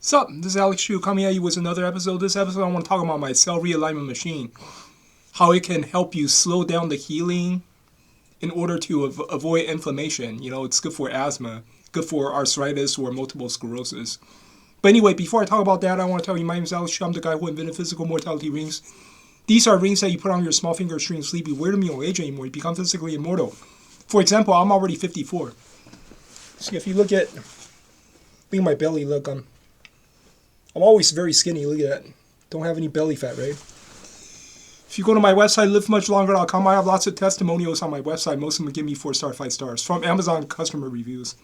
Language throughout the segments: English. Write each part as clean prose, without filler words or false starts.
Sup, this is Alex Shu coming at you with another episode. This episode I want to talk about my Cell Realignment Machine. How it can help you slow down the healing in order to avoid inflammation. You know, it's good for asthma, good for arthritis or multiple sclerosis. But anyway, before I talk about that, I want to tell you my name is Alex Shu. I'm the guy who invented physical mortality rings. These are rings that you put on your small finger during sleep. You wear them, you don't age anymore. You become physically immortal. For example, I'm already 54. See, if you look at my belly, look, I'm always very skinny, look at that. Don't have any belly fat, right? If you go to my website, livemuchlonger.com, I have lots of testimonials on my website. Most of them give me 4-star, 5 stars from Amazon customer reviews.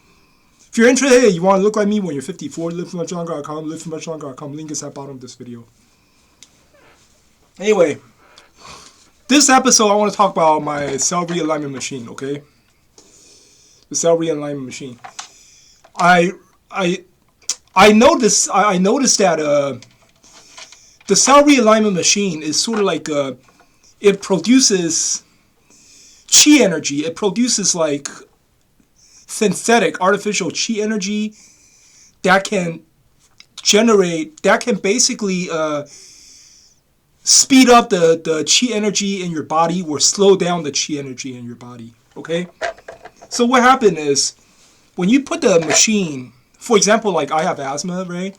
If you're interested, hey, you want to look like me when you're 54, livemuchlonger.com, livemuchlonger.com. Link is at the bottom of this video. Anyway, this episode I want to talk about my Cell Realignment Machine, okay? The Cell Realignment Machine. I noticed that the Cell Realignment Machine is sort of like it produces chi energy. It produces like synthetic, artificial chi energy that can basically speed up the chi energy in your body or slow down the chi energy in your body. Okay? So what happened is when you put the machine, for example, like I have asthma, right?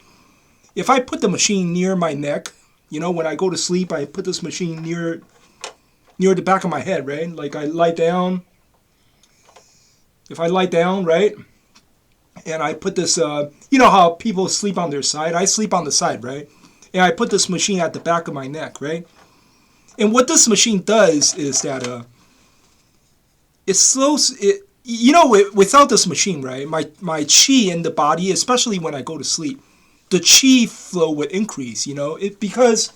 If I put the machine near my neck, you know, when I go to sleep, I put this machine near the back of my head, right? Like I lie down. If I lie down, right? And I put this, you know how people sleep on their side? I sleep on the side, right? And I put this machine at the back of my neck, right? And what this machine does is that it slows it. You know, without this machine, right, my chi in the body, especially when I go to sleep, the chi flow would increase, you know, because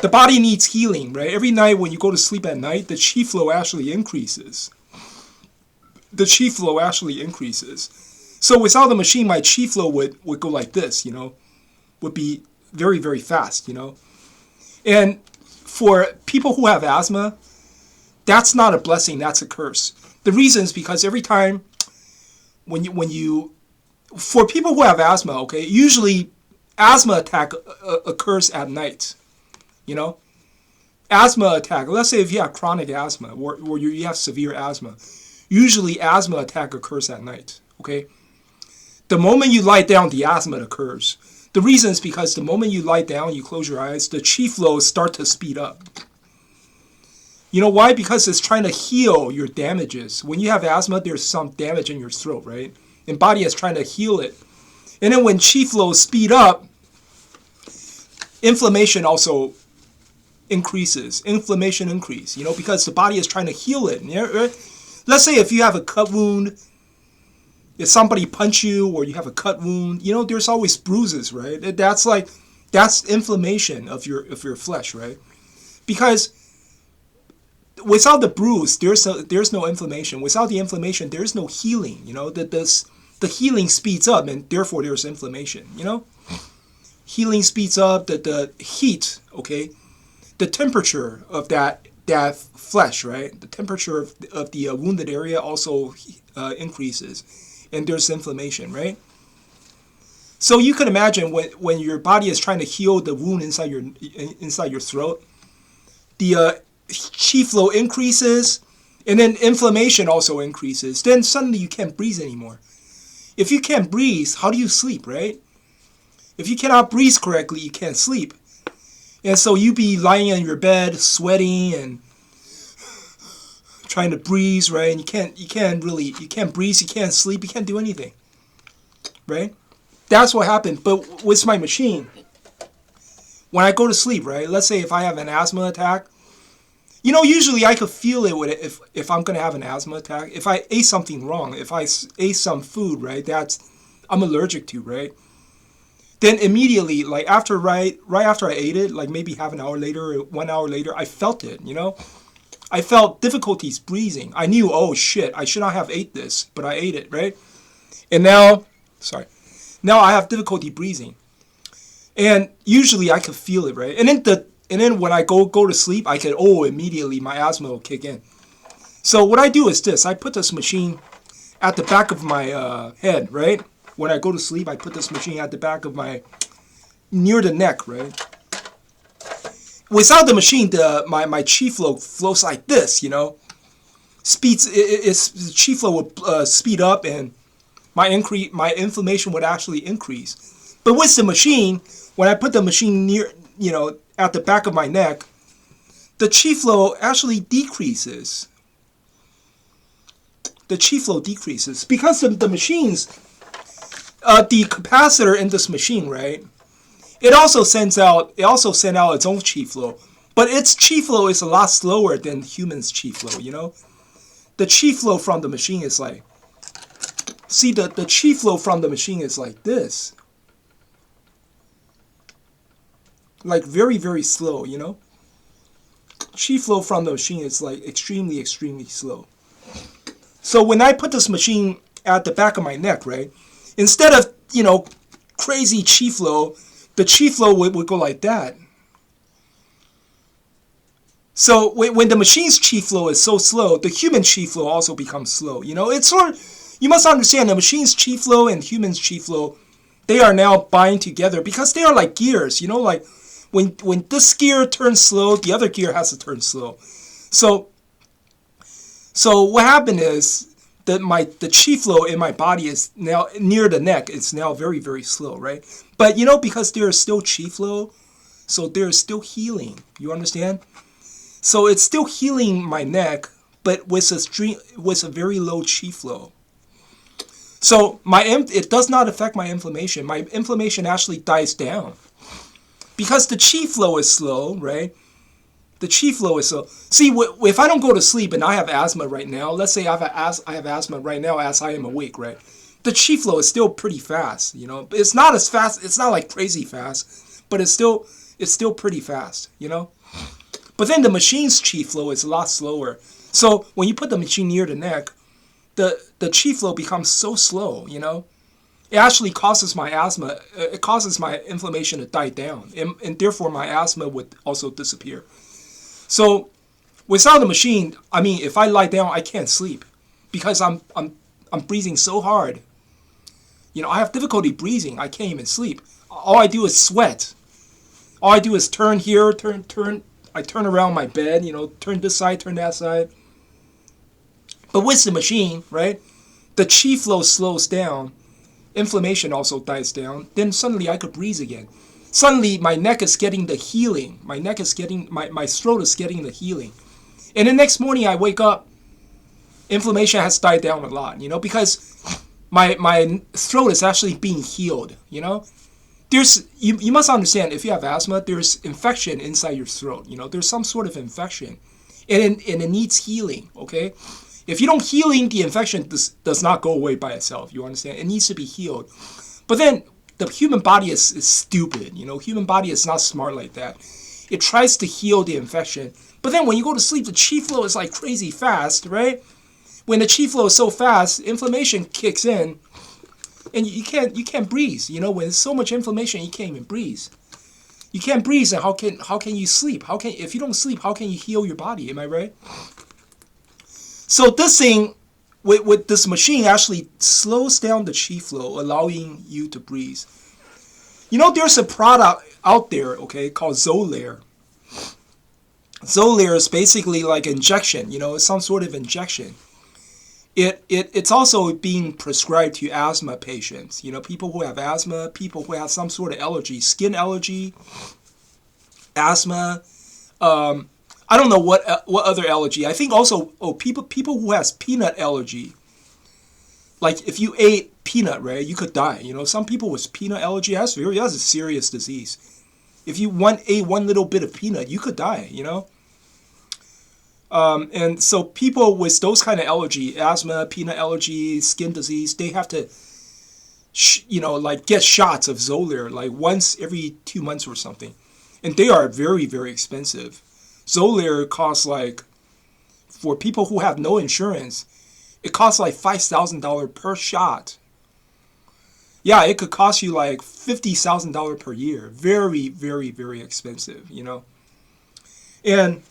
the body needs healing, right? Every night when you go to sleep at night, the chi flow actually increases. The chi flow actually increases. So without the machine, my chi flow would go like this, you know, would be very, very fast, you know. And for people who have asthma, that's not a blessing, that's a curse. The reason is because every time for people who have asthma, okay, usually asthma attack occurs at night, you know. Asthma attack, let's say if you have chronic asthma or you have severe asthma, usually asthma attack occurs at night, okay. The moment you lie down, the asthma occurs. The reason is because the moment you lie down, you close your eyes, the chi flows start to speed up. You know why? Because it's trying to heal your damages. When you have asthma, there's some damage in your throat, right? And body is trying to heal it. And then when chi flows speed up, inflammation also increases. Inflammation increase, you know, because the body is trying to heal it. Let's say if you have a cut wound, if somebody punch you or you have a cut wound, you know, there's always bruises, right? That's inflammation of your flesh, right? Because without the bruise, there's no inflammation. Without the inflammation, there's no healing. You know, the healing speeds up, and therefore there's inflammation. You know, healing speeds up. The heat, okay, the temperature of that flesh, right? The temperature of the wounded area also increases, and there's inflammation, right? So you can imagine when your body is trying to heal the wound inside your throat, the chi flow increases, and then inflammation also increases. Then suddenly you can't breathe anymore. If you can't breathe, how do you sleep, right? If you cannot breathe correctly, you can't sleep. And so you be lying in your bed, sweating and trying to breathe, right? And you can't breathe, you can't sleep, you can't do anything, right? That's what happened. But with my machine, when I go to sleep, right? Let's say if I have an asthma attack, you know, usually I could feel it if I'm going to have an asthma attack. If I ate something wrong, if I ate some food, right, I'm allergic to, right? Then immediately, like right after I ate it, like maybe half an hour later or 1 hour later, I felt it, you know? I felt difficulties breathing. I knew, oh shit, I should not have ate this, but I ate it, right? And now I have difficulty breathing. And usually I could feel it, right? And then when I go to sleep, I can, immediately my asthma will kick in. So what I do is this. I put this machine at the back of my head, right? When I go to sleep, I put this machine at the back of near the neck, right? Without the machine, my chi flow flows like this, the chi flow would speed up, and my inflammation would actually increase. But with the machine, when I put the machine near, at the back of my neck, the chi flow actually decreases. The chi flow decreases because the machines, the capacitor in this machine, right? It also sends out its own chi flow, but its chi flow is a lot slower than humans' chi flow. The chi flow from the machine is like, see, the chi flow from the machine is like this, like very, very slow. Chi flow from the machine is like extremely, extremely slow. So when I put this machine at the back of my neck, right, instead of crazy chi flow, the chi flow would go like that. So when the machine's chi flow is so slow, the human chi flow also becomes slow. It's you must understand the machine's chi flow and human's chi flow, they are now bind together because they are like gears. Like when this gear turns slow, the other gear has to turn slow. So what happened is that the chi flow in my body is now near the neck. It's now very, very slow, right? But because there is still chi flow, so there is still healing. You understand? So it's still healing my neck, but with a very low chi flow. So it does not affect my inflammation. My inflammation actually dies down because the chi flow is slow, right? The chi flow is slow. See, if I don't go to sleep and I have asthma right now, let's say I have asthma right now as I am awake, right? The chi flow is still pretty fast. It's not as fast. It's not like crazy fast, but it's still pretty fast. But then the machine's chi flow is a lot slower. So when you put the machine near the neck, the chi flow becomes so slow, It actually causes my asthma, it causes my inflammation to die down, and therefore my asthma would also disappear. So without the machine, if I lie down, I can't sleep because I'm breathing so hard. I have difficulty breathing. I can't even sleep. All I do is sweat. All I do is turn here, turn. I turn around my bed, turn this side, turn that side. But with the machine, right, the chi flow slows down. Inflammation also dies down. Then suddenly I could breathe again. Suddenly my neck is getting the healing. My throat is getting the healing. And the next morning I wake up, inflammation has died down a lot, because my throat is actually being healed, You must understand, if you have asthma, there's infection inside your throat. There's some sort of infection, and it needs healing. Okay, if you don't healing, the infection does not go away by itself. You understand? It needs to be healed. But then the human body is stupid. Human body is not smart like that. It tries to heal the infection, but then when you go to sleep, the chi flow is like crazy fast, right? When the chi flow is so fast, inflammation kicks in. And you can't breathe. When there's so much inflammation, you can't even breathe. You can't breathe, and how can you sleep? If you don't sleep, how can you heal your body? Am I right? So this thing with this machine actually slows down the chi flow, allowing you to breathe. There's a product out there, okay, called Xolair. Xolair is basically like injection. It's some sort of injection. It's also being prescribed to asthma patients. People who have asthma, people who have some sort of allergy, skin allergy, asthma. I don't know what other allergy. I think also people who has peanut allergy. Like if you ate peanut, right, you could die. Some people with peanut allergy, that's a serious disease. If you ate one little bit of peanut, you could die. And so people with those kind of allergy, asthma, peanut allergy, skin disease, they have to, get shots of Xolair like once every 2 months or something. And they are very, very expensive. Xolair costs for people who have no insurance, it costs like $5,000 per shot. Yeah, it could cost you like $50,000 per year. Very, very, very expensive, And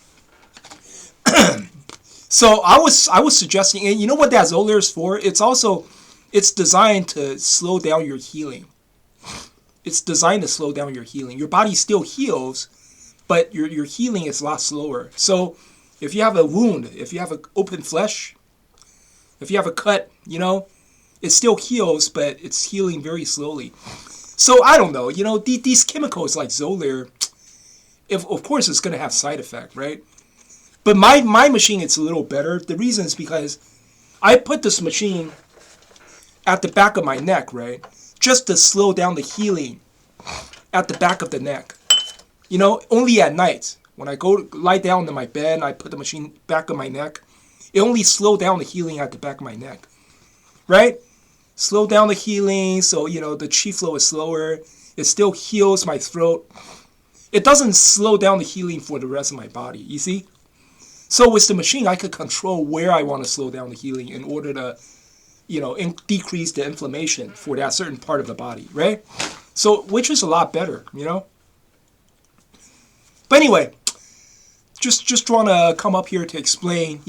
so I was suggesting, and you know what that Xolair is for? It's also It's designed to slow down your healing. It's designed to slow down your healing. Your body still heals, but your healing is a lot slower. So if you have a wound, if you have an open flesh, if you have a cut, it still heals, but it's healing very slowly. So I don't know, these chemicals like Xolair, of course it's going to have side effect, right? But my machine, it's a little better. The reason is because I put this machine at the back of my neck, right? Just to slow down the healing at the back of the neck. Only at night. When I go lie down in my bed and I put the machine back of my neck, it only slow down the healing at the back of my neck. Right? Slow down the healing so, the chi flow is slower. It still heals my throat. It doesn't slow down the healing for the rest of my body, you see? So with the machine, I could control where I want to slow down the healing in order to, decrease the inflammation for that certain part of the body, right? So, which is a lot better, But anyway, just want to come up here to explain,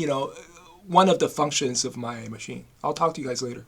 one of the functions of my machine. I'll talk to you guys later.